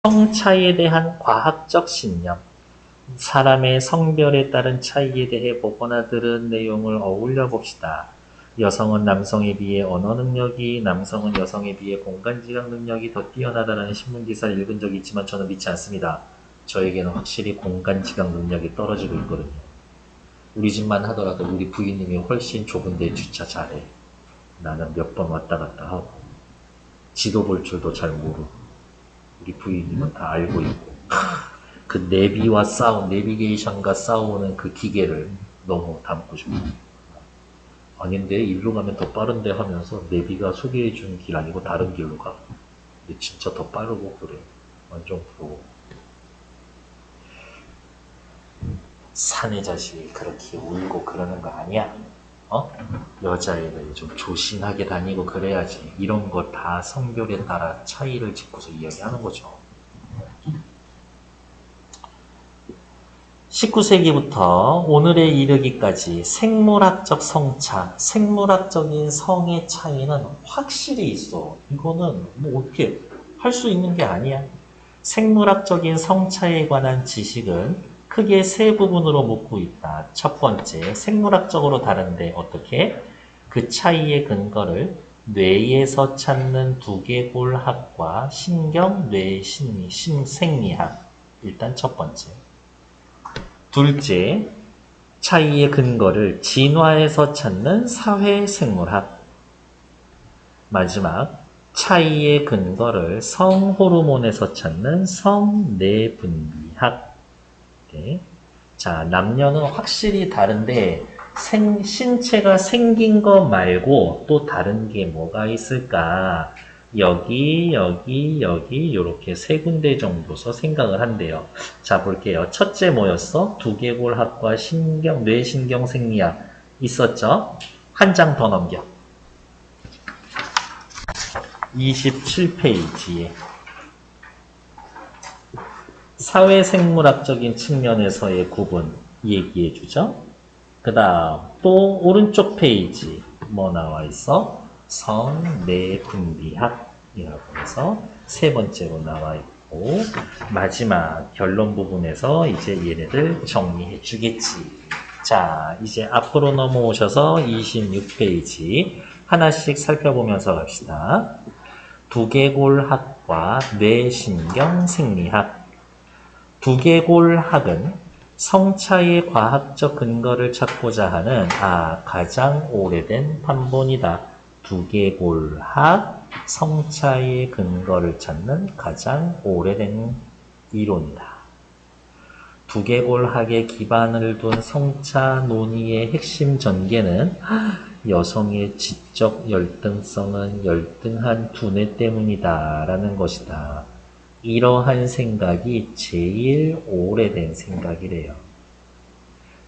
성 차이에 대한 과학적 신념, 사람의 성별에 따른 차이에 대해 보거나 들은 내용을 어울려 봅시다. 여성은 남성에 비해 언어 능력이, 남성은 여성에 비해 공간지각 능력이 더 뛰어나다는 신문기사를 읽은 적이 있지만 저는 믿지 않습니다. 저에게는 확실히 공간지각 능력이 떨어지고 있거든요. 우리 집만 하더라도 우리 부인님이 훨씬 좁은 데 주차 잘해. 나는 몇 번 왔다 갔다 하고 지도 볼 줄도 잘 모르고 우리 부인님은 다 알고 있고 그 내비게이션과 싸우는 그 기계를 너무 닮고 싶어요. 아닌데 일로 가면 더 빠른데 하면서 내비가 소개해 주는 길 아니고 다른 길로 가. 근데 진짜 더 빠르고 그래. 완전 부러워. 사내 자식이 그렇게 울고 그러는 거 아니야. 여자애들 좀 조신하게 다니고 그래야지. 이런 거 다 성별에 따라 차이를 짚고서 이야기하는 거죠. 19세기부터 오늘에 이르기까지 생물학적 성차, 생물학적인 성의 차이는 확실히 있어. 이거는 뭐 어떻게 할 수 있는 게 아니야. 생물학적인 성차에 관한 지식은 크게 세 부분으로 묶고 있다. 첫 번째, 생물학적으로 다른데 어떻게? 그 차이의 근거를 뇌에서 찾는 두개골학과 신경, 뇌, 심리, 생리학. 일단 첫 번째. 둘째, 차이의 근거를 진화에서 찾는 사회생물학. 마지막, 차이의 근거를 성호르몬에서 찾는 성내분비학. 네. 자, 남녀는 확실히 다른데 신체가 생긴 거 말고 또 다른 게 뭐가 있을까? 여기 이렇게 세 군데 정도서 생각을 한대요. 자, 볼게요. 첫째 뭐였어? 두개골학과 신경, 뇌신경생리학 있었죠? 한 장 더 넘겨. 27페이지에 사회생물학적인 측면에서의 구분 얘기해 주죠. 그 다음 또 오른쪽 페이지 뭐 나와 있어? 성내분비학이라고 해서 세 번째로 나와 있고 마지막 결론 부분에서 이제 얘네들 정리해 주겠지. 자, 이제 앞으로 넘어오셔서 26페이지 하나씩 살펴보면서 갑시다. 두개골학과 뇌신경생리학. 두개골학은 성차의 과학적 근거를 찾고자 하는 가장 오래된 판본이다. 두개골학, 성차의 근거를 찾는 가장 오래된 이론이다. 두개골학에 기반을 둔 성차 논의의 핵심 전개는 여성의 지적 열등성은 열등한 두뇌 때문이다 라는 것이다. 이러한 생각이 제일 오래된 생각이래요.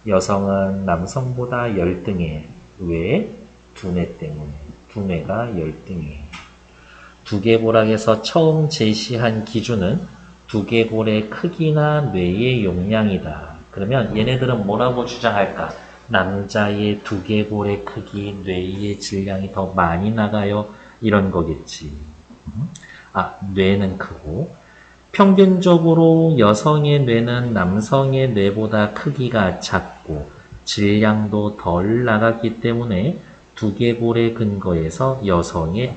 여성은 남성보다 열등해. 왜? 두뇌 때문에. 두뇌가 열등해. 두개골학에서 처음 제시한 기준은 두개골의 크기나 뇌의 용량이다. 그러면 얘네들은 뭐라고 주장할까? 남자의 두개골의 크기, 뇌의 질량이 더 많이 나가요. 이런 거겠지. 뇌는 크고 평균적으로 여성의 뇌는 남성의 뇌보다 크기가 작고 질량도 덜 나갔기 때문에 두개골의 근거에서 여성의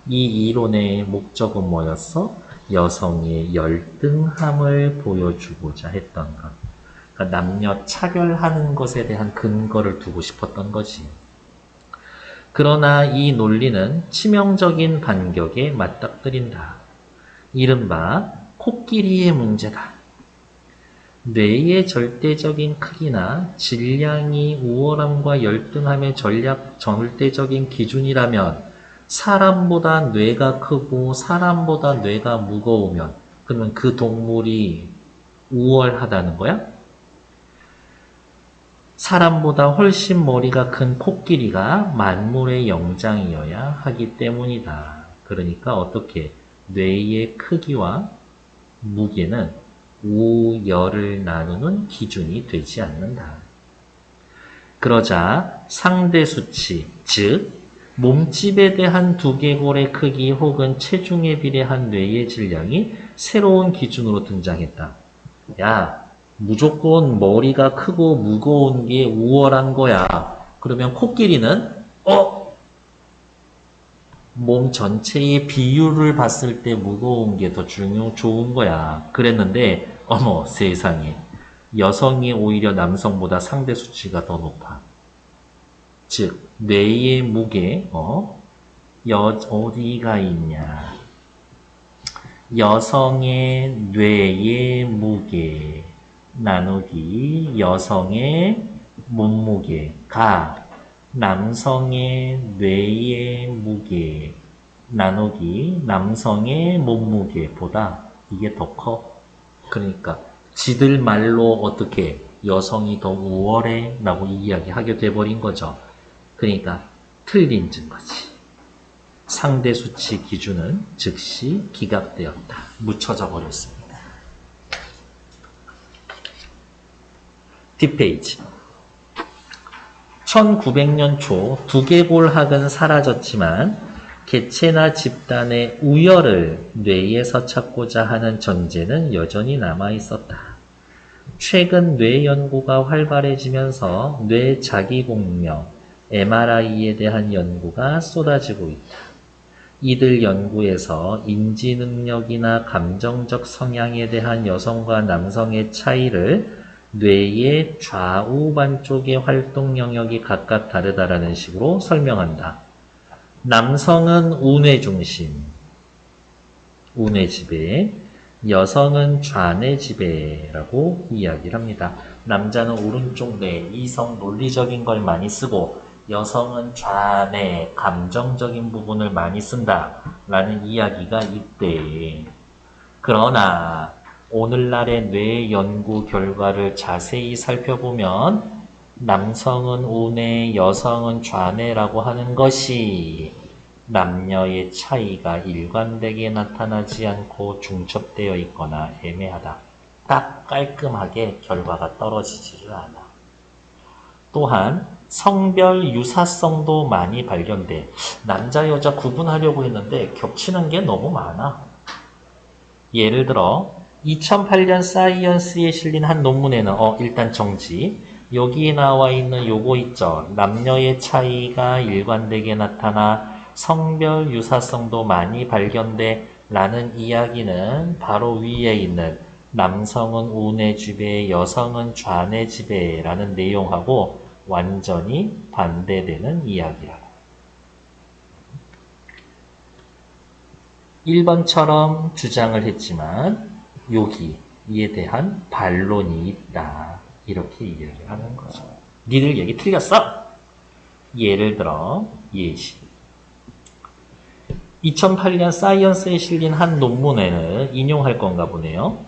이 이론의 목적은 뭐였어? 여성의 열등함을 보여주고자 했던 것. 그러니까 남녀 차별하는 것에 대한 근거를 두고 싶었던 거지. 그러나 이 논리는 치명적인 반격에 맞닥뜨린다. 이른바 코끼리의 문제다. 뇌의 절대적인 크기나 질량이 우월함과 열등함의 절대적인 기준이라면 사람보다 뇌가 크고 사람보다 뇌가 무거우면 그러면 그 동물이 우월하다는 거야? 사람보다 훨씬 머리가 큰 코끼리가 만물의 영장이어야 하기 때문이다. 그러니까 어떻게 뇌의 크기와 무게는 우열을 나누는 기준이 되지 않는다. 그러자 상대 수치, 즉 몸집에 대한 두개골의 크기 혹은 체중에 비례한 뇌의 질량이 새로운 기준으로 등장했다. 야, 무조건 머리가 크고 무거운 게 우월한 거야. 그러면 코끼리는 몸 전체의 비율을 봤을 때 무거운 게 더 좋은 거야. 그랬는데 어머 세상에 여성이 오히려 남성보다 상대 수치가 더 높아. 즉 뇌의 무게 어디가 있냐. 여성의 뇌의 무게 나누기 여성의 몸무게가 남성의 뇌의 무게 나누기 남성의 몸무게보다 이게 더 커. 그러니까 지들 말로 어떻게 여성이 더 우월해 라고 이야기하게 돼버린 거죠. 그러니까 틀린 증거지. 상대 수치 기준은 즉시 기각되었다. 묻혀져 버렸습니다. 뒷페이지. 1900년 초 두개골학은 사라졌지만 개체나 집단의 우열을 뇌에서 찾고자 하는 전제는 여전히 남아있었다. 최근 뇌 연구가 활발해지면서 뇌 자기공명, MRI에 대한 연구가 쏟아지고 있다. 이들 연구에서 인지 능력이나 감정적 성향에 대한 여성과 남성의 차이를 뇌의 좌우 반쪽의 활동 영역이 각각 다르다라는 식으로 설명한다. 남성은 우뇌 중심, 우뇌 지배, 여성은 좌뇌 지배라고 이야기를 합니다. 남자는 오른쪽 뇌, 이성 논리적인 걸 많이 쓰고 여성은 좌뇌, 감정적인 부분을 많이 쓴다 라는 이야기가 있대. 그러나 오늘날의 뇌 연구 결과를 자세히 살펴보면 남성은 우뇌, 여성은 좌뇌라고 하는 것이 남녀의 차이가 일관되게 나타나지 않고 중첩되어 있거나 애매하다. 딱 깔끔하게 결과가 떨어지지를 않아. 또한 성별 유사성도 많이 발견돼. 남자, 여자 구분하려고 했는데 겹치는 게 너무 많아. 예를 들어 2008년 사이언스에 실린 한 논문에는 일단 정지. 여기에 나와 있는 요거 있죠. 남녀의 차이가 일관되게 나타나 성별 유사성도 많이 발견돼 라는 이야기는 바로 위에 있는 남성은 우뇌 지배, 여성은 좌뇌 지배라는 내용하고 완전히 반대되는 이야기라고. 1번처럼 주장을 했지만 여기에 대한 반론이 있다. 이렇게 이야기를 하는 거죠. 니들 얘기 틀렸어? 예를 들어 예시. 2008년 사이언스에 실린 한 논문에는 인용할 건가 보네요.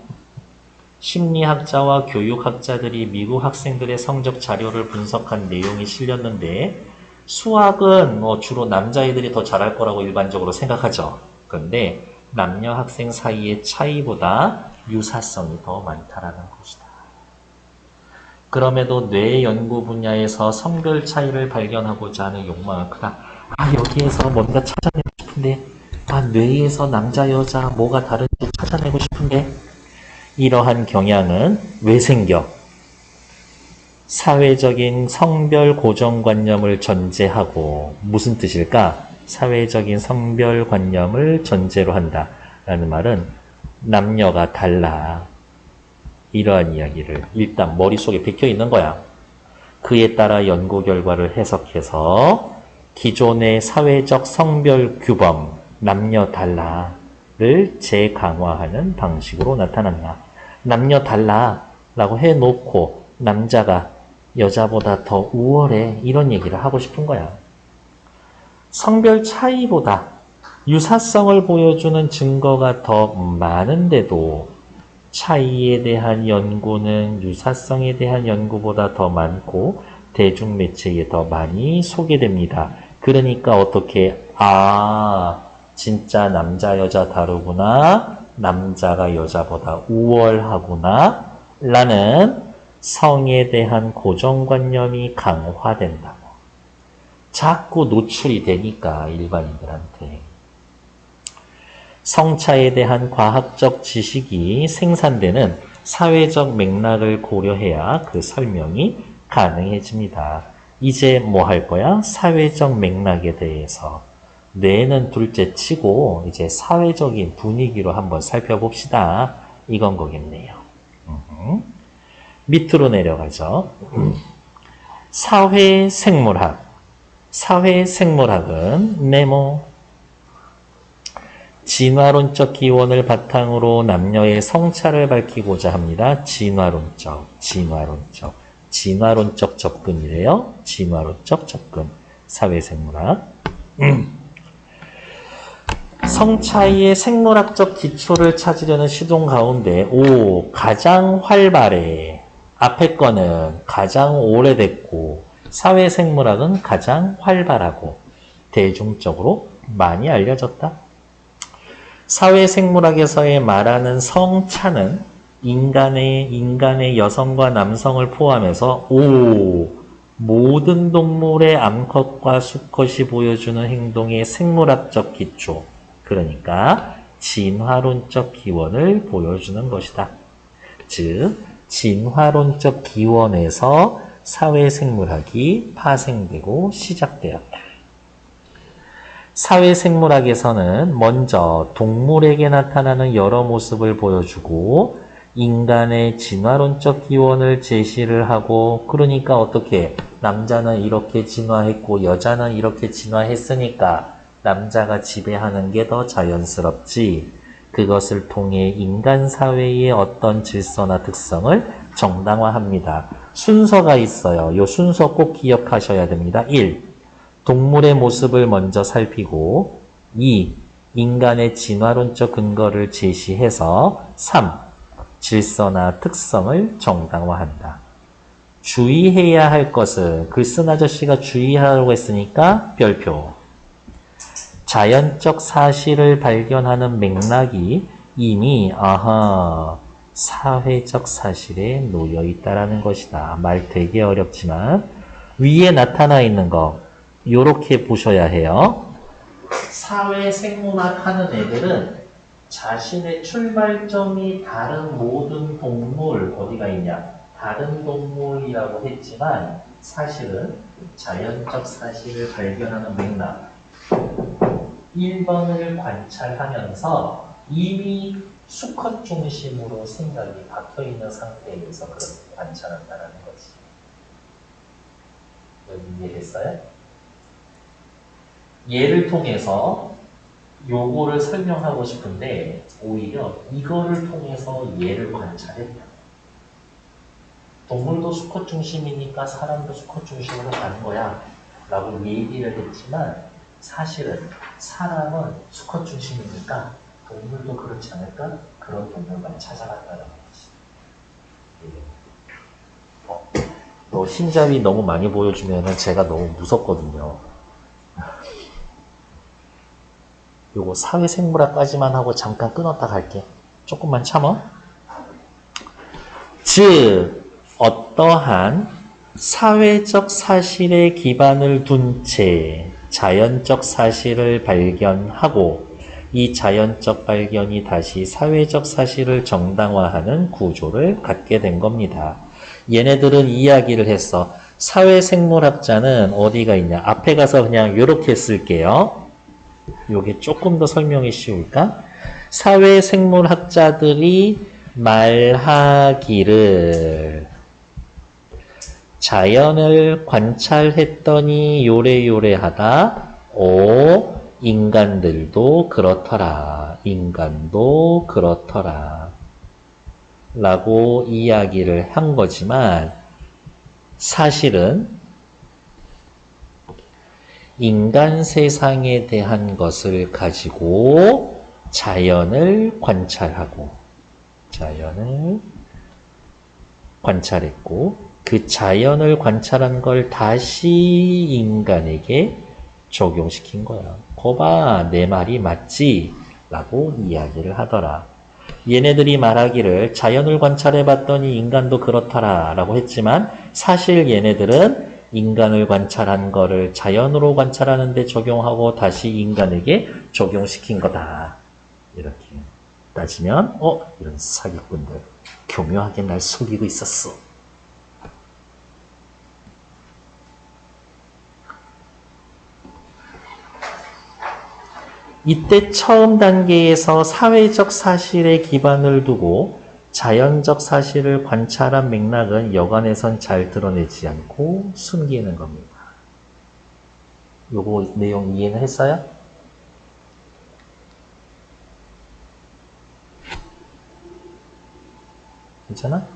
심리학자와 교육학자들이 미국 학생들의 성적 자료를 분석한 내용이 실렸는데 수학은 주로 남자애들이 더 잘할 거라고 일반적으로 생각하죠. 그런데 남녀 학생 사이의 차이보다 유사성이 더 많다라는 것이다. 그럼에도 뇌 연구 분야에서 성별 차이를 발견하고자 하는 욕망은 크다. 여기에서 뭔가 찾아내고 싶은데 뇌에서 남자 여자 뭐가 다른지 찾아내고 싶은데 이러한 경향은 왜 생겨? 사회적인 성별 고정관념을 전제하고 무슨 뜻일까? 사회적인 성별관념을 전제로 한다 라는 말은 남녀가 달라 이러한 이야기를 일단 머릿속에 박혀 있는 거야. 그에 따라 연구 결과를 해석해서 기존의 사회적 성별 규범 남녀 달라를 재강화하는 방식으로 나타난다. 남녀 달라라고 해놓고 남자가 여자보다 더 우월해 이런 얘기를 하고 싶은 거야. 성별 차이보다 유사성을 보여주는 증거가 더 많은데도 차이에 대한 연구는 유사성에 대한 연구보다 더 많고 대중매체에 더 많이 소개됩니다. 그러니까 어떻게 진짜 남자 여자 다르구나, 남자가 여자보다 우월하구나 라는 성에 대한 고정관념이 강화된다고. 자꾸 노출이 되니까 일반인들한테. 성차에 대한 과학적 지식이 생산되는 사회적 맥락을 고려해야 그 설명이 가능해집니다. 이제 뭐 할 거야? 사회적 맥락에 대해서. 뇌는 둘째 치고 이제 사회적인 분위기로 한번 살펴봅시다. 이건 거겠네요. 밑으로 내려가죠. 사회생물학. 사회생물학은 네모. 진화론적 기원을 바탕으로 남녀의 성차를 밝히고자 합니다. 진화론적 접근이래요. 진화론적 접근. 사회생물학. 성차이의 생물학적 기초를 찾으려는 시도 가운데 가장 활발해. 앞에 거는 가장 오래됐고 사회생물학은 가장 활발하고 대중적으로 많이 알려졌다. 사회생물학에서의 말하는 성차는 인간의 여성과 남성을 포함해서 모든 동물의 암컷과 수컷이 보여주는 행동의 생물학적 기초, 그러니까 진화론적 기원을 보여주는 것이다. 즉, 진화론적 기원에서 사회생물학이 파생되고 시작되었다. 사회생물학에서는 먼저 동물에게 나타나는 여러 모습을 보여주고 인간의 진화론적 기원을 제시를 하고, 그러니까 어떻게 남자는 이렇게 진화했고 여자는 이렇게 진화했으니까 남자가 지배하는 게 더 자연스럽지. 그것을 통해 인간 사회의 어떤 질서나 특성을 정당화합니다. 순서가 있어요. 이 순서 꼭 기억하셔야 됩니다. 1. 동물의 모습을 먼저 살피고 2. 인간의 진화론적 근거를 제시해서 3. 질서나 특성을 정당화한다. 주의해야 할 것은 글 쓴 아저씨가 주의하라고 했으니까 별표. 자연적 사실을 발견하는 맥락이 이미 사회적 사실에 놓여 있다라는 것이다. 말 되게 어렵지만 위에 나타나 있는 거 요렇게 보셔야 해요. 사회생물학 하는 애들은 자신의 출발점이 다른 모든 동물 어디가 있냐? 다른 동물이라고 했지만 사실은 자연적 사실을 발견하는 맥락 1번을 관찰하면서 이미 수컷 중심으로 생각이 박혀있는 상태에서 그렇게 관찰한다는 거지. 여기 이해됐어요? 얘를 통해서 요거를 설명하고 싶은데 오히려 이거를 통해서 얘를 관찰했다. 동물도 수컷 중심이니까 사람도 수컷 중심으로 가는 거야 라고 얘기를 했지만 사실은 사람은 수컷 중심이니까 동물도 그렇지 않을까? 그런 동물만 찾아간다는 거지. 너 흰자위 너무 많이 보여주면 제가 너무 무섭거든요. 요거 사회생물학까지만 하고 잠깐 끊었다 갈게. 조금만 참아. 즉, 어떠한 사회적 사실에 기반을 둔 채 자연적 사실을 발견하고 이 자연적 발견이 다시 사회적 사실을 정당화하는 구조를 갖게 된 겁니다. 얘네들은 이야기를 했어. 사회생물학자는 어디가 있냐? 앞에 가서 그냥 이렇게 쓸게요. 요게 조금 더 설명이 쉬울까? 사회생물학자들이 말하기를 자연을 관찰했더니 요래요래하다. 인간들도 그렇더라. 인간도 그렇더라. 라고 이야기를 한 거지만 사실은 인간 세상에 대한 것을 가지고 자연을 관찰했고 그 자연을 관찰한 걸 다시 인간에게 적용시킨 거야. 거봐, 내 말이 맞지? 라고 이야기를 하더라. 얘네들이 말하기를 자연을 관찰해 봤더니 인간도 그렇더라 라고 했지만 사실 얘네들은 인간을 관찰한 거를 자연으로 관찰하는데 적용하고 다시 인간에게 적용시킨 거다. 이렇게 따지면 이런 사기꾼들 교묘하게 날 속이고 있었어. 이때 처음 단계에서 사회적 사실에 기반을 두고 자연적 사실을 관찰한 맥락은 여간에선 잘 드러내지 않고 숨기는 겁니다. 요거 내용 이해는 했어요? 괜찮아?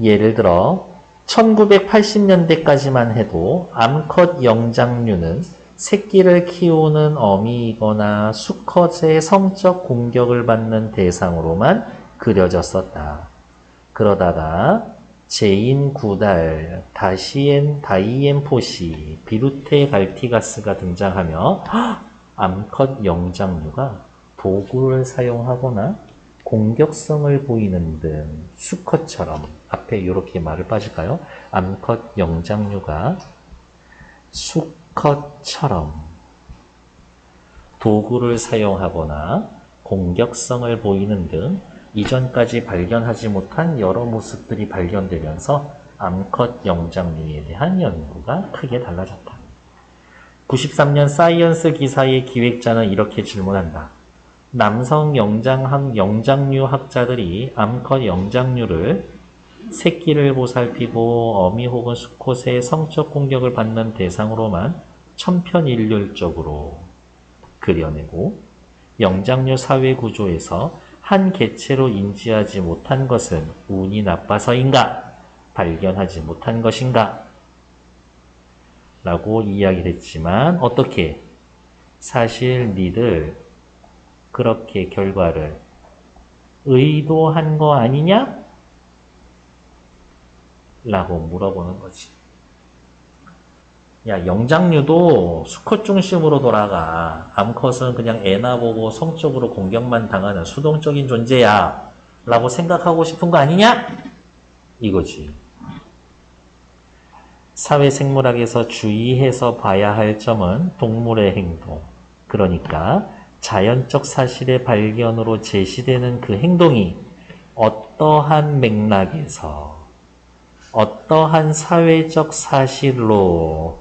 예를 들어 1980년대까지만 해도 암컷 영장류는 새끼를 키우는 어미이거나 수컷의 성적 공격을 받는 대상으로만 그려졌었다. 그러다가 제인 구달, 다이엔 포시, 비루테 갈티가스가 등장하며 암컷 영장류가 도구를 사용하거나 공격성을 보이는 등 수컷처럼 앞에 이렇게 말을 빠질까요? 암컷 영장류가 수컷처럼 도구를 사용하거나 공격성을 보이는 등 이전까지 발견하지 못한 여러 모습들이 발견되면서 암컷 영장류에 대한 연구가 크게 달라졌다. 93년 사이언스 기사의 기획자는 이렇게 질문한다. 남성 영장류 학자들이 암컷 영장류를 새끼를 보살피고 어미 혹은 수컷의 성적 공격을 받는 대상으로만 천편일률적으로 그려내고 영장류 사회 구조에서 한 개체로 인지하지 못한 것은 운이 나빠서인가? 발견하지 못한 것인가? 라고 이야기를 했지만 어떻게? 사실 니들 그렇게 결과를 의도한 거 아니냐? 라고 물어보는 거지. 야, 영장류도 수컷 중심으로 돌아가. 암컷은 그냥 애나 보고 성적으로 공격만 당하는 수동적인 존재야. 라고 생각하고 싶은 거 아니냐? 이거지. 사회생물학에서 주의해서 봐야 할 점은 동물의 행동. 그러니까 자연적 사실의 발견으로 제시되는 그 행동이 어떠한 맥락에서 어떠한 사회적 사실로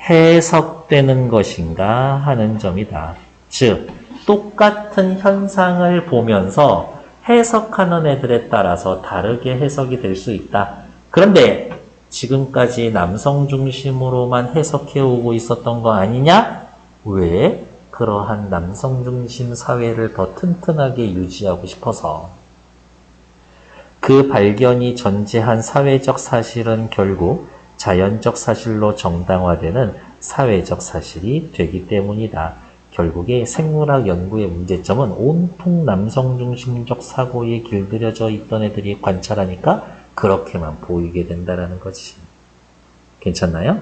해석되는 것인가 하는 점이다. 즉, 똑같은 현상을 보면서 해석하는 애들에 따라서 다르게 해석이 될 수 있다. 그런데 지금까지 남성 중심으로만 해석해오고 있었던 거 아니냐? 왜? 그러한 남성 중심 사회를 더 튼튼하게 유지하고 싶어서. 그 발견이 전제한 사회적 사실은 결국 자연적 사실로 정당화되는 사회적 사실이 되기 때문이다. 결국에 생물학 연구의 문제점은 온통 남성 중심적 사고에 길들여져 있던 애들이 관찰하니까 그렇게만 보이게 된다는 거지. 괜찮나요?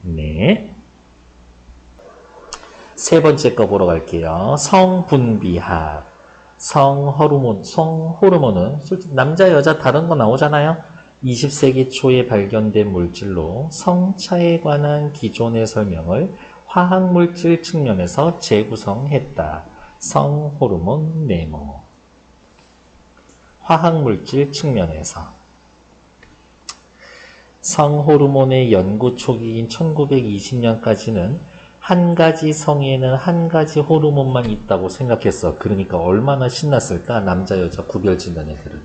네. 세 번째 거 보러 갈게요. 성분비학. 성호르몬은 솔직히 남자 여자 다른 거 나오잖아요. 20세기 초에 발견된 물질로 성차에 관한 기존의 설명을 화학물질 측면에서 재구성했다. 성호르몬 네모. 화학물질 측면에서 성호르몬의 연구 초기인 1920년까지는 한 가지 성에는 한 가지 호르몬만 있다고 생각했어. 그러니까 얼마나 신났을까? 남자 여자 구별 짓는 애들은.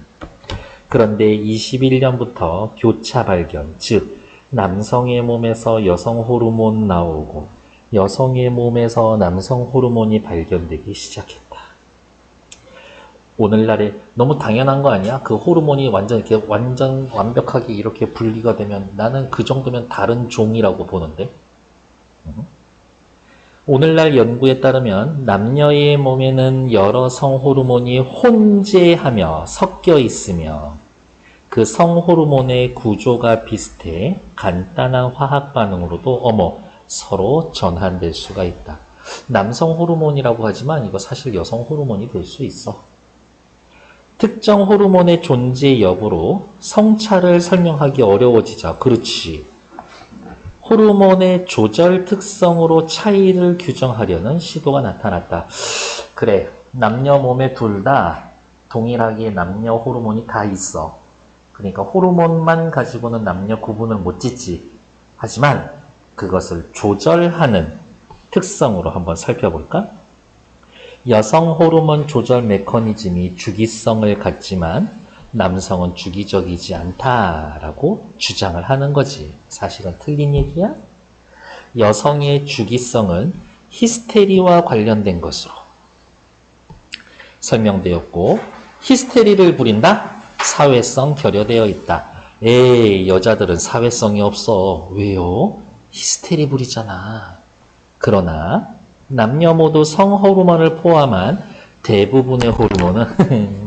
그런데 21년부터 교차 발견, 즉 남성의 몸에서 여성 호르몬 나오고 여성의 몸에서 남성 호르몬이 발견되기 시작했다. 오늘날에 너무 당연한 거 아니야? 그 호르몬이 완전 완벽하게 이렇게 분리가 되면 나는 그 정도면 다른 종이라고 보는데. 오늘날 연구에 따르면 남녀의 몸에는 여러 성호르몬이 혼재하며 섞여 있으며 그 성호르몬의 구조가 비슷해 간단한 화학 반응으로도 서로 전환될 수가 있다. 남성 호르몬이라고 하지만 이거 사실 여성 호르몬이 될 수 있어. 특정 호르몬의 존재 여부로 성차를 설명하기 어려워지자. 그렇지. 호르몬의 조절 특성으로 차이를 규정하려는 시도가 나타났다. 그래, 남녀 몸에 둘 다 동일하게 남녀 호르몬이 다 있어. 그러니까 호르몬만 가지고는 남녀 구분을 못 짓지. 하지만 그것을 조절하는 특성으로 한번 살펴볼까? 여성 호르몬 조절 메커니즘이 주기성을 갖지만 남성은 주기적이지 않다라고 주장을 하는 거지. 사실은 틀린 얘기야? 여성의 주기성은 히스테리와 관련된 것으로 설명되었고, 히스테리를 부린다? 사회성 결여되어 있다. 에이, 여자들은 사회성이 없어. 왜요? 히스테리 부리잖아. 그러나 남녀 모두 성호르몬을 포함한 대부분의 호르몬은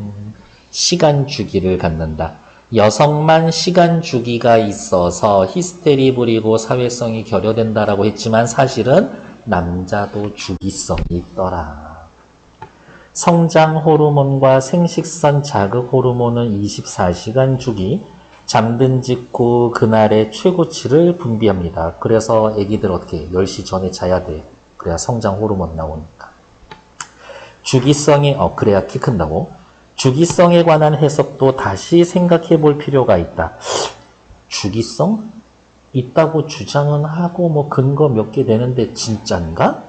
시간 주기를 갖는다. 여성만 시간 주기가 있어서 히스테리 부리고 사회성이 결여된다라고 했지만 사실은 남자도 주기성이 있더라. 성장 호르몬과 생식선 자극 호르몬은 24시간 주기, 잠든 직후 그날의 최고치를 분비합니다. 그래서 애기들 어떻게 10시 전에 자야 돼. 그래야 성장 호르몬 나오니까. 주기성이 그래야 키 큰다고. 주기성에 관한 해석도 다시 생각해 볼 필요가 있다. 주기성? 있다고 주장은 하고 뭐 근거 몇 개 되는데 진짠가?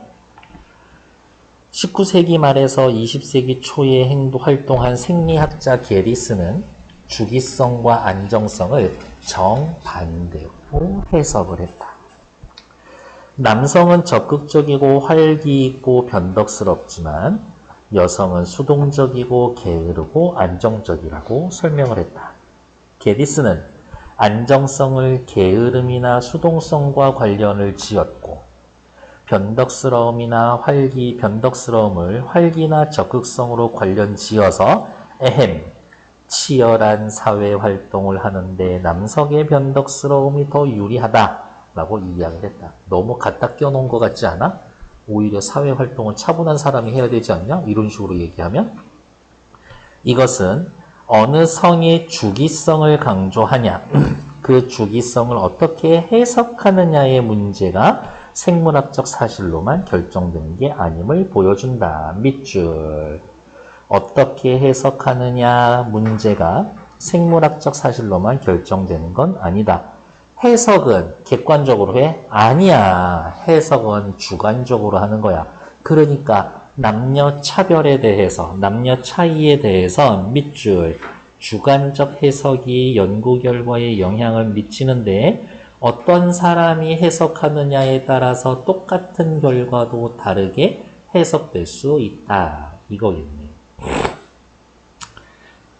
19세기 말에서 20세기 초에 활동한 생리학자 게리스는 주기성과 안정성을 정반대로 해석을 했다. 남성은 적극적이고 활기 있고 변덕스럽지만 여성은 수동적이고 게으르고 안정적이라고 설명을 했다. 게리스는 안정성을 게으름이나 수동성과 관련을 지었고 변덕스러움을 활기나 적극성으로 관련 지어서 치열한 사회활동을 하는데 남성의 변덕스러움이 더 유리하다라고 이야기를 했다. 너무 갖다 껴놓은 것 같지 않아? 오히려 사회활동은 차분한 사람이 해야 되지 않냐? 이런 식으로 얘기하면 이것은 어느 성의 주기성을 강조하냐, 그 주기성을 어떻게 해석하느냐의 문제가 생물학적 사실로만 결정되는 게 아님을 보여준다. 밑줄. 어떻게 해석하느냐 문제가 생물학적 사실로만 결정되는 건 아니다. 해석은 객관적으로 해? 아니야. 해석은 주관적으로 하는 거야. 그러니까 남녀 차별에 대해서, 남녀 차이에 대해서 밑줄, 주관적 해석이 연구 결과에 영향을 미치는데 어떤 사람이 해석하느냐에 따라서 똑같은 결과도 다르게 해석될 수 있다. 이거겠네.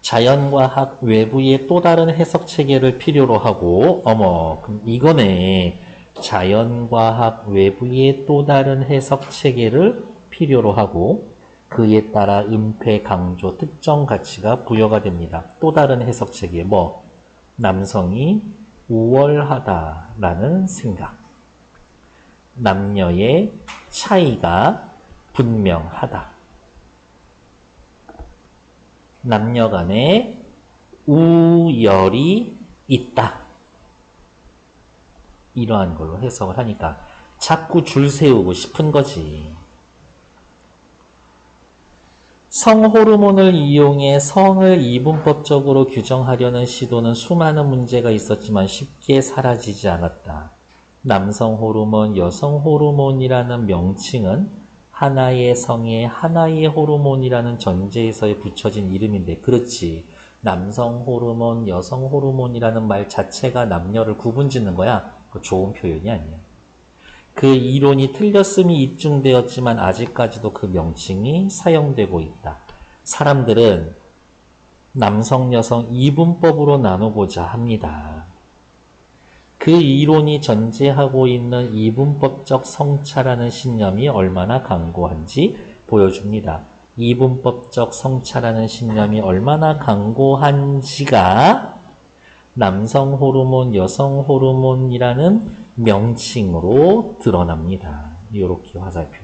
자연과학 외부의 또 다른 해석 체계를 필요로 하고, 그럼 이거네. 자연과학 외부의 또 다른 해석 체계를 필요로 하고, 그에 따라 은폐, 강조, 특정 가치가 부여가 됩니다. 또 다른 해석 체계, 남성이 우월하다라는 생각. 남녀의 차이가 분명하다. 남녀 간에 우열이 있다. 이러한 걸로 해석을 하니까 자꾸 줄 세우고 싶은 거지. 성호르몬을 이용해 성을 이분법적으로 규정하려는 시도는 수많은 문제가 있었지만 쉽게 사라지지 않았다. 남성 호르몬, 여성 호르몬이라는 명칭은 하나의 성에 하나의 호르몬이라는 전제에서 붙여진 이름인데, 그렇지. 남성 호르몬, 여성 호르몬이라는 말 자체가 남녀를 구분짓는 거야. 그 좋은 표현이 아니야. 그 이론이 틀렸음이 입증되었지만 아직까지도 그 명칭이 사용되고 있다. 사람들은 남성, 여성 이분법으로 나누고자 합니다. 그 이론이 전제하고 있는 이분법적 성차라는 신념이 얼마나 강고한지 보여줍니다. 이분법적 성차라는 신념이 얼마나 강고한지가 남성 호르몬, 여성 호르몬이라는 명칭으로 드러납니다. 이렇게 화살표.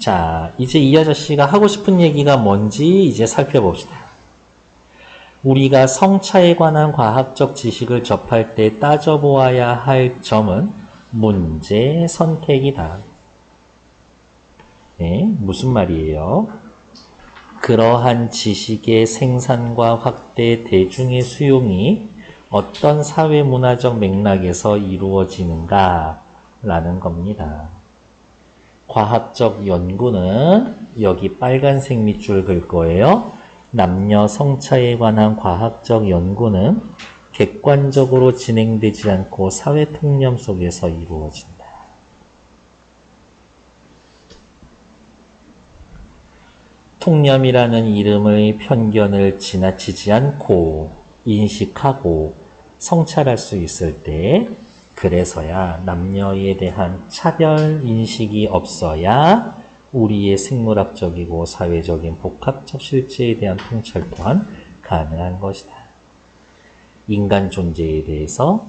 자, 이제 이 아저씨가 하고 싶은 얘기가 뭔지 이제 살펴봅시다. 우리가 성차에 관한 과학적 지식을 접할 때 따져보아야 할 점은 문제 선택이다. 네, 무슨 말이에요? 그러한 지식의 생산과 확대, 대중의 수용이 어떤 사회문화적 맥락에서 이루어지는가 라는 겁니다. 과학적 연구는 여기 빨간색 밑줄 긁을 거예요. 남녀 성차에 관한 과학적 연구는 객관적으로 진행되지 않고 사회 통념 속에서 이루어진다. 통념이라는 이름의 편견을 지나치지 않고 인식하고 성찰할 수 있을 때, 그래서야 남녀에 대한 차별 인식이 없어야 우리의 생물학적이고 사회적인 복합적 실체에 대한 통찰 또한 가능한 것이다. 인간 존재에 대해서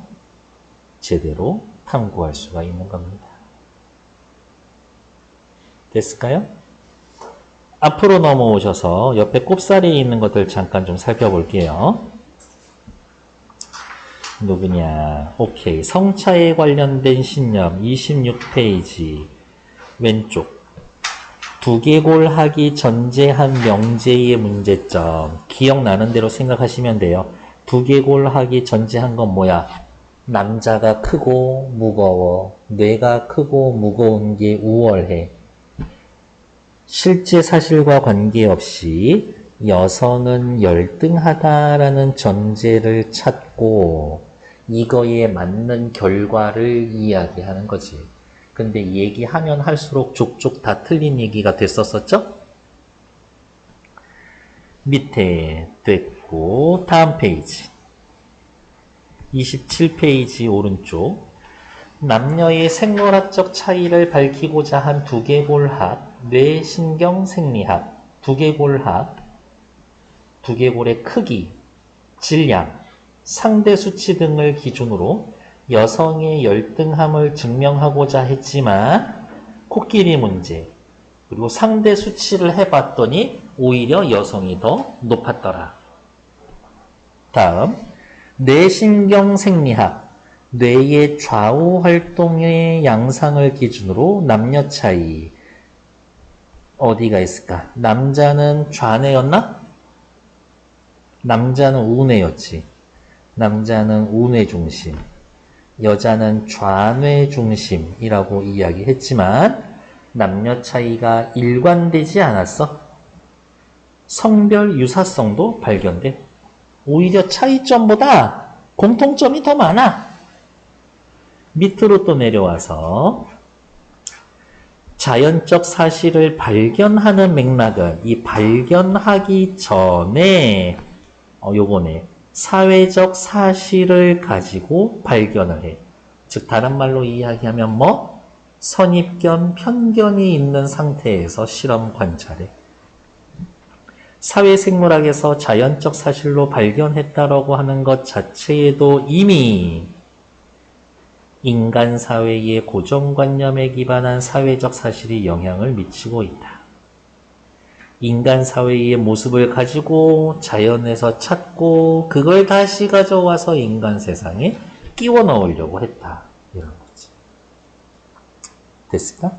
제대로 탐구할 수가 있는 겁니다. 됐을까요? 앞으로 넘어오셔서 옆에 꼽사리에 있는 것들 잠깐 좀 살펴볼게요. 누구냐? 오케이. 성차에 관련된 신념 26페이지 왼쪽. 두개골하기 전제한 명제의 문제점. 기억나는 대로 생각하시면 돼요. 두개골하기 전제한 건 뭐야? 남자가 크고 무거워. 뇌가 크고 무거운 게 우월해. 실제 사실과 관계없이 여성은 열등하다라는 전제를 찾고 이거에 맞는 결과를 이야기하는 거지. 근데 얘기하면 할수록 족족 다 틀린 얘기가 됐었었죠? 밑에 됐고, 다음 페이지 27페이지 오른쪽. 남녀의 생물학적 차이를 밝히고자 한 두개골학, 뇌신경생리학, 두개골학, 두개골의 크기, 질량, 상대 수치 등을 기준으로 여성의 열등함을 증명하고자 했지만 코끼리 문제, 그리고 상대 수치를 해봤더니 오히려 여성이 더 높았더라. 다음, 뇌신경생리학, 뇌의 좌우 활동의 양상을 기준으로 남녀 차이. 어디가 있을까? 남자는 좌뇌였나? 남자는 우뇌였지. 남자는 우뇌 중심, 여자는 좌뇌 중심이라고 이야기했지만 남녀 차이가 일관되지 않았어. 성별 유사성도 발견돼. 오히려 차이점보다 공통점이 더 많아. 밑으로 또 내려와서 자연적 사실을 발견하는 맥락은 이 발견하기 전에 요거네. 사회적 사실을 가지고 발견을 해. 즉 다른 말로 이야기하면 뭐? 선입견, 편견이 있는 상태에서 실험 관찰해. 사회생물학에서 자연적 사실로 발견했다라고 하는 것 자체에도 이미 인간 사회의 고정관념에 기반한 사회적 사실이 영향을 미치고 있다. 인간 사회의 모습을 가지고 자연에서 찾고 그걸 다시 가져와서 인간 세상에 끼워 넣으려고 했다. 이런 거지. 됐을까?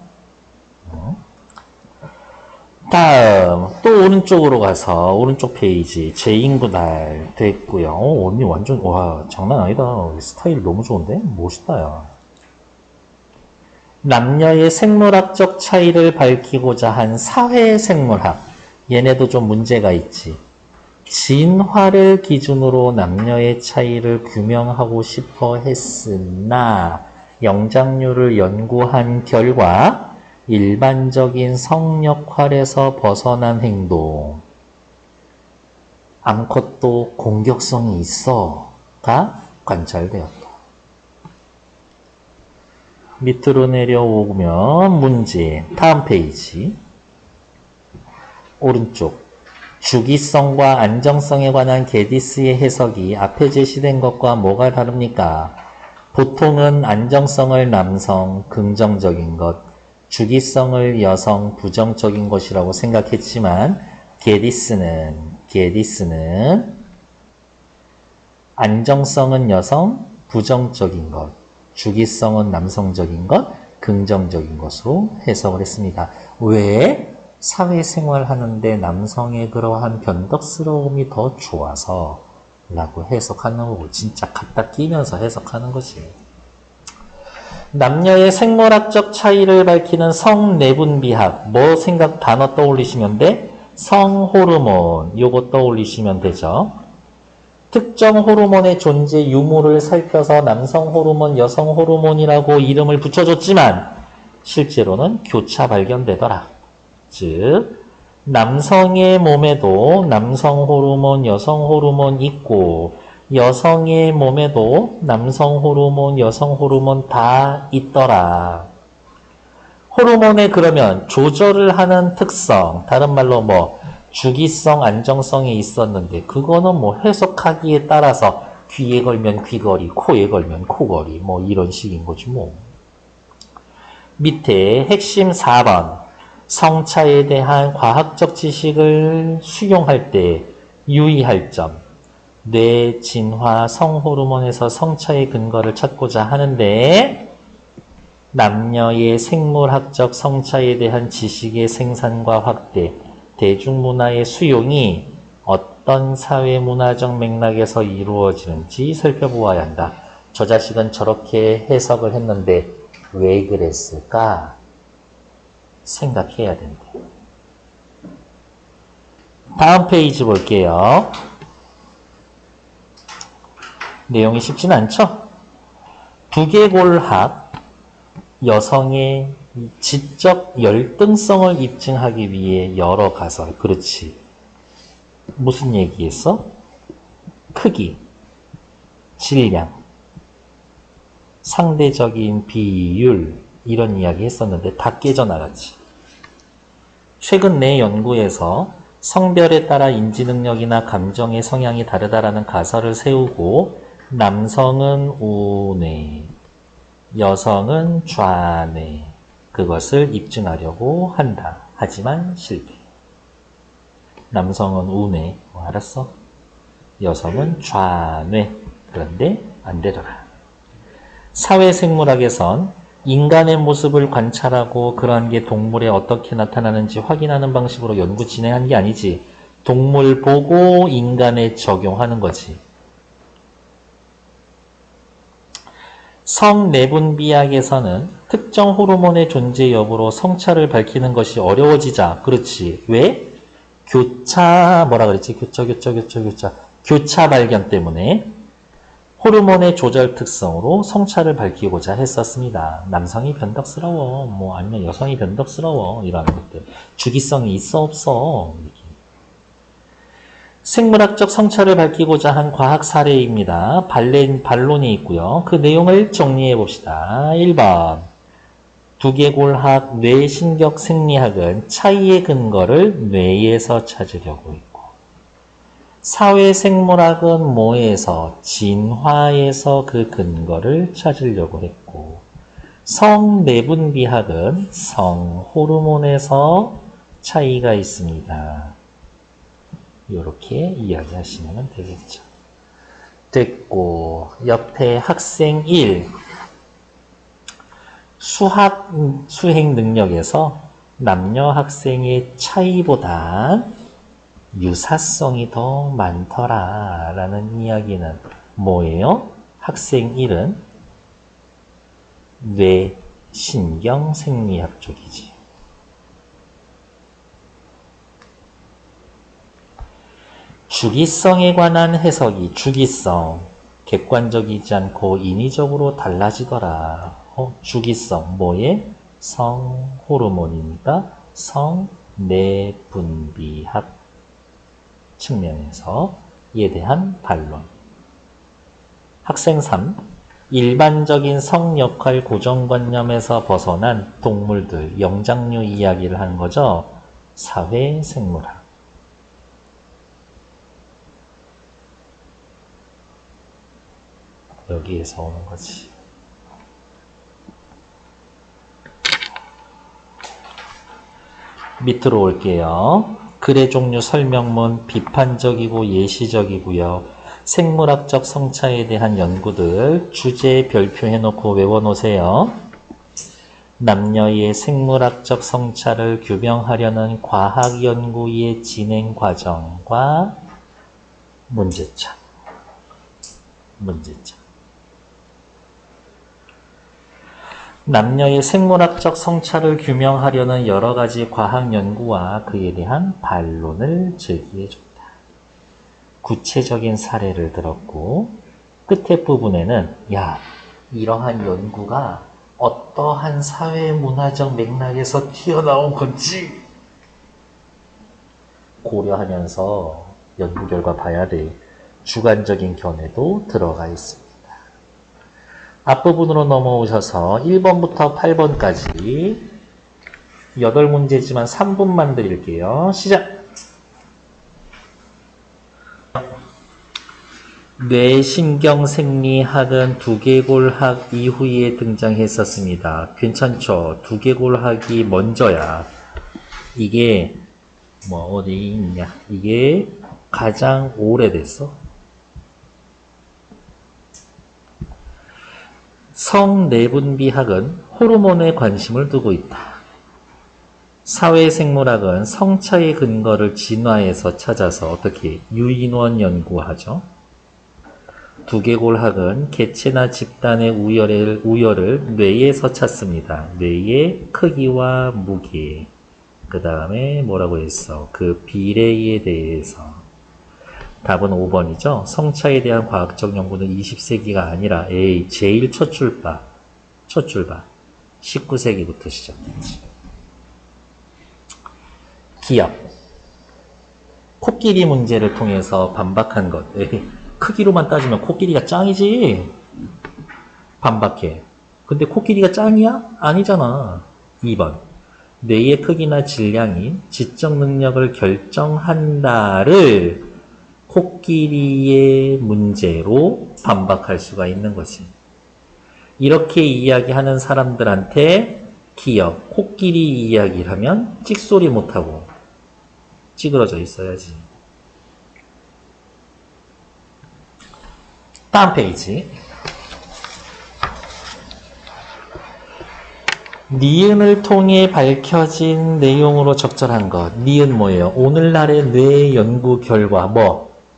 다음 또 오른쪽으로 가서 오른쪽 페이지 제2구달 됐고요. 언니 완전 와 장난 아니다. 스타일 너무 좋은데? 멋있다 야. 남녀의 생물학적 차이를 밝히고자 한 사회생물학. 얘네도 좀 문제가 있지. 진화를 기준으로 남녀의 차이를 규명하고 싶어 했으나 영장류를 연구한 결과 일반적인 성역할에서 벗어난 행동, 암컷도 공격성이 있어가 관찰되었다. 밑으로 내려오면 문제, 다음 페이지 오른쪽. 주기성과 안정성에 관한 게디스의 해석이 앞에 제시된 것과 뭐가 다릅니까? 보통은 안정성을 남성, 긍정적인 것, 주기성을 여성 부정적인 것이라고 생각했지만 게디스는 안정성은 여성 부정적인 것, 주기성은 남성적인 것, 긍정적인 것으로 해석을 했습니다. 왜? 사회생활하는데 남성의 그러한 변덕스러움이 더 좋아서 라고 해석하는 거고 진짜 갖다 끼면서 해석하는 거지. 남녀의 생물학적 차이를 밝히는 성내분비학 단어 떠올리시면 돼? 성호르몬 요거 떠올리시면 되죠. 특정 호르몬의 존재 유무를 살펴서 남성 호르몬, 여성 호르몬이라고 이름을 붙여줬지만 실제로는 교차 발견되더라. 즉 남성의 몸에도 남성 호르몬, 여성 호르몬 있고 여성의 몸에도 남성 호르몬, 여성 호르몬 다 있더라. 호르몬에 그러면 조절을 하는 특성, 다른 말로 주기성, 안정성이 있었는데 그거는 해석하기에 따라서 귀에 걸면 귀걸이, 코에 걸면 코걸이 이런 식인 거지 밑에 핵심 4번 성차에 대한 과학적 지식을 수용할 때 유의할 점 뇌 진화 성호르몬에서 성차의 근거를 찾고자 하는데 남녀의 생물학적 성차에 대한 지식의 생산과 확대, 대중문화의 수용이 어떤 사회문화적 맥락에서 이루어지는지 살펴보아야 한다. 저 자식은 저렇게 해석을 했는데 왜 그랬을까? 생각해야 된대. 다음 페이지 볼게요. 내용이 쉽지는 않죠? 두개골학 여성의 지적 열등성을 입증하기 위해 여러 가설. 그렇지. 무슨 얘기했어? 크기, 질량, 상대적인 비율 이런 이야기 했었는데 다 깨져나갔지. 최근 내 연구에서 성별에 따라 인지 능력이나 감정의 성향이 다르다라는 가설을 세우고 남성은 우뇌, 여성은 좌뇌 그것을 입증하려고 한다. 하지만 실패. 남성은 우뇌, 알았어? 여성은 좌뇌. 그런데 안 되더라. 사회생물학에선 인간의 모습을 관찰하고 그러한 게 동물에 어떻게 나타나는지 확인하는 방식으로 연구 진행한 게 아니지. 동물 보고 인간에 적용하는 거지. 성내분비학에서는 특정 호르몬의 존재 여부로 성차를 밝히는 것이 어려워지자. 그렇지. 왜? 교차 교차 발견 때문에 호르몬의 조절 특성으로 성차를 밝히고자 했었습니다. 남성이 변덕스러워, 아니면 여성이 변덕스러워, 이런 것들. 주기성이 있어, 없어. 생물학적 성차를 밝히고자 한 과학 사례입니다. 반론이 있고요. 그 내용을 정리해 봅시다. 1번. 두개골학, 뇌신경 생리학은 차이의 근거를 뇌에서 찾으려고 있고 사회생물학은 뭐에서? 진화에서 그 근거를 찾으려고 했고 성내분비학은 성호르몬에서 차이가 있습니다. 이렇게 이야기하시면 되겠죠. 됐고 옆에 학생 1 수행 능력에서 남녀 학생의 차이보다 유사성이 더 많더라 라는 이야기는 뭐예요? 학생 1은 뇌신경생리학 쪽이지. 주기성에 관한 해석이 주기성 객관적이지 않고 인위적으로 달라지더라. 주기성 뭐에? 성호르몬이니까 성내분비학 측면에서 이에 대한 반론. 학생 3. 일반적인 성역할 고정관념에서 벗어난 동물들, 영장류 이야기를 한 거죠. 사회생물학. 여기에서 오는 거지. 밑으로 올게요. 글의 종류 설명문 비판적이고 예시적이고요. 생물학적 성차에 대한 연구들 주제 별표 해놓고 외워놓으세요. 남녀의 생물학적 성차를 규명하려는 과학 연구의 진행 과정과 문제점. 남녀의 생물학적 성차를 규명하려는 여러 가지 과학 연구와 그에 대한 반론을 제기해줬다. 구체적인 사례를 들었고 끝에 부분에는 이러한 연구가 어떠한 사회문화적 맥락에서 튀어나온 건지 고려하면서 연구 결과 봐야 돼. 주관적인 견해도 들어가 있습니다. 앞부분으로 넘어오셔서 1번부터 8번까지 8문제지만 3분만 드릴게요. 시작! 뇌신경생리학은 두개골학 이후에 등장했었습니다. 괜찮죠? 두개골학이 먼저야. 이게 어디 있냐? 이게 가장 오래됐어. 성내분비학은 호르몬에 관심을 두고 있다. 사회생물학은 성차의 근거를 진화에서 찾아서 어떻게 유인원 연구하죠. 두개골학은 개체나 집단의 우열을 뇌에서 찾습니다. 뇌의 크기와 무게, 그 다음에 뭐라고 했어? 그 비례에 대해서. 답은 5번이죠. 성차에 대한 과학적 연구는 20세기가 아니라 제일 첫 출발 19세기부터 시작됐지. 기억. 코끼리 문제를 통해서 반박한 것. 크기로만 따지면 코끼리가 짱이지. 반박해. 근데 코끼리가 짱이야? 아니잖아. 2번. 뇌의 크기나 질량이 지적 능력을 결정한다를 코끼리의 문제로 반박할 수가 있는 거지. 이렇게 이야기하는 사람들한테 기억, 코끼리 이야기를 하면 찍소리 못하고 찌그러져 있어야지. 다음 페이지. 니은을 통해 밝혀진 내용으로 적절한 것. 니은 뭐예요? 오늘날의 뇌 연구 결과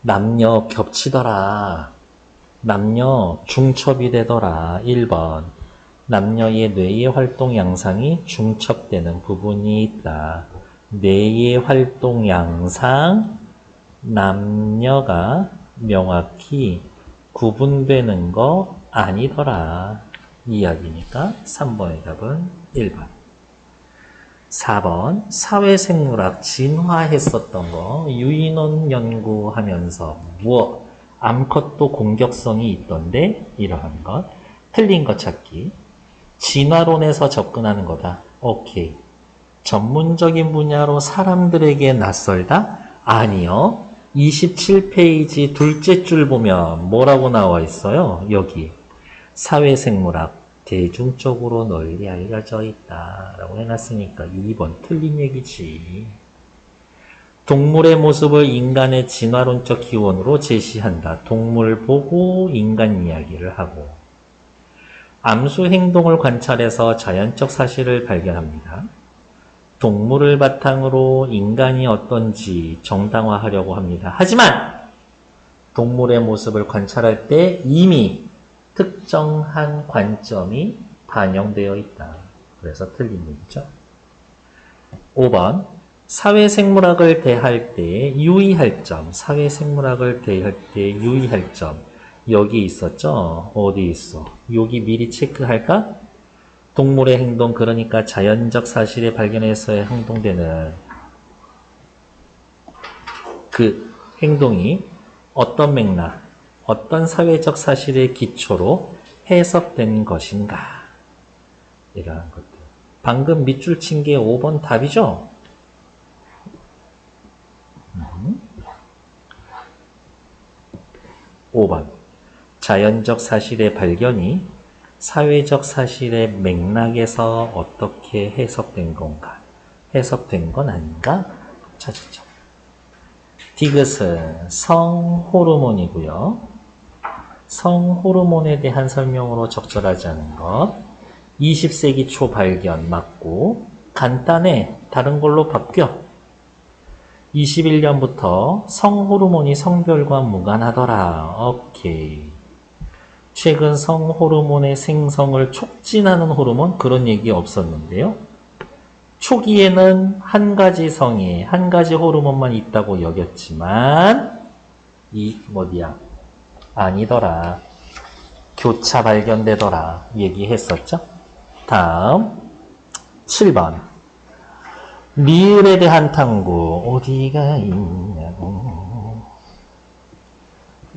남녀 겹치더라. 남녀 중첩이 되더라. 1번. 남녀의 뇌의 활동 양상이 중첩되는 부분이 있다. 뇌의 활동 양상, 남녀가 명확히 구분되는 거 아니더라. 이야기니까 3번의 답은 1번. 4번 사회생물학 진화했었던 거 유인원 연구하면서 암컷도 공격성이 있던데 이러한 것. 틀린 거 찾기. 진화론에서 접근하는 거다. 오케이. 전문적인 분야로 사람들에게 낯설다? 아니요. 27페이지 둘째 줄 보면 뭐라고 나와 있어요? 여기. 사회생물학 대중적으로 널리 알려져 있다 라고 해놨으니까 2번 틀린 얘기지. 동물의 모습을 인간의 진화론적 기원으로 제시한다. 동물 보고 인간 이야기를 하고. 암수 행동을 관찰해서 자연적 사실을 발견합니다. 동물을 바탕으로 인간이 어떤지 정당화하려고 합니다. 하지만 동물의 모습을 관찰할 때 이미 특정한 관점이 반영되어 있다. 그래서 틀린 얘기죠. 5번 사회생물학을 대할 때 유의할 점. 사회생물학을 대할 때 유의할 점. 여기 있었죠? 어디 있어? 여기 미리 체크할까? 동물의 행동, 그러니까 자연적 사실에 발견해서 행동되는 그 행동이 어떤 맥락, 어떤 사회적 사실의 기초로 해석된 것인가. 이러한 것들. 방금 밑줄 친 게 5번 답이죠? 5번. 자연적 사실의 발견이 사회적 사실의 맥락에서 어떻게 해석된 건가. 해석된 건 아닌가 찾았죠. 디귿은 성호르몬이고요. 성호르몬에 대한 설명으로 적절하지 않은 것. 20세기 초 발견 맞고 간단해. 다른 걸로 바뀌어. 21년부터 성호르몬이 성별과 무관하더라. 오케이. 최근 성호르몬의 생성을 촉진하는 호르몬 그런 얘기 없었는데요. 초기에는 한 가지 성에 한 가지 호르몬만 있다고 여겼지만 이 뭐디야? 아니더라. 교차 발견되더라. 얘기했었죠. 다음 7번 리을에 대한 탐구 어디가 있냐고.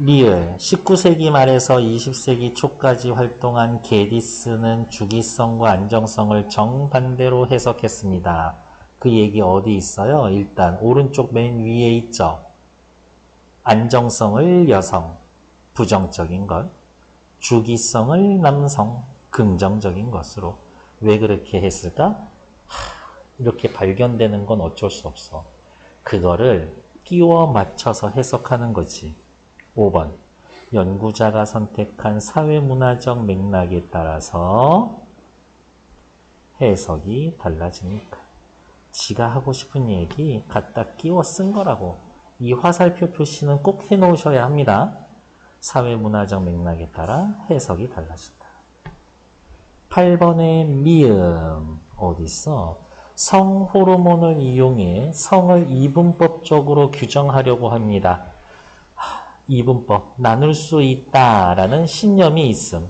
리을 19세기 말에서 20세기 초까지 활동한 게디스는 주기성과 안정성을 정반대로 해석했습니다. 그 얘기 어디 있어요? 일단 오른쪽 맨 위에 있죠. 안정성을 여성, 부정적인 것, 주기성을 남성, 긍정적인 것으로. 왜 그렇게 했을까? 이렇게 발견되는 건 어쩔 수 없어. 그거를 끼워 맞춰서 해석하는 거지. 5번 연구자가 선택한 사회문화적 맥락에 따라서 해석이 달라지니까. 지가 하고 싶은 얘기 갖다 끼워 쓴 거라고. 이 화살표 표시는 꼭 해놓으셔야 합니다. 사회문화적 맥락에 따라 해석이 달라진다. 8번의 미음 어디 있어? 성호르몬을 이용해 성을 이분법적으로 규정하려고 합니다. 이분법, 나눌 수 있다라는 신념이 있음.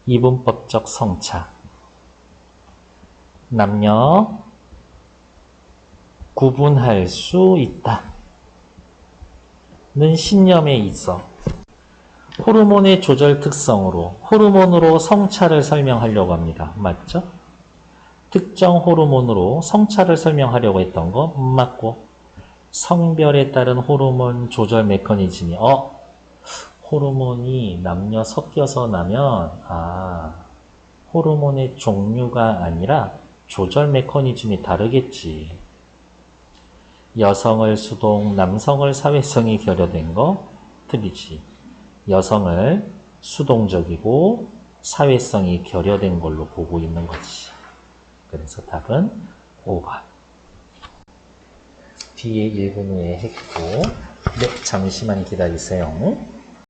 이분법적 성차. 남녀 구분할 수 있다. 는 신념에 있어. 호르몬의 조절 특성으로, 호르몬으로 성차를 설명하려고 합니다. 맞죠? 특정 호르몬으로 성차를 설명하려고 했던 거 맞고, 성별에 따른 호르몬 조절 메커니즘이 호르몬이 남녀 섞여서 나면 호르몬의 종류가 아니라 조절 메커니즘이 다르겠지. 여성을 수동, 남성을 사회성이 결여된 거 틀리지. 여성을 수동적이고 사회성이 결여된 걸로 보고 있는 거지. 그래서 답은 5번. 뒤에 1분 후에 했고, 네, 잠시만 기다리세요.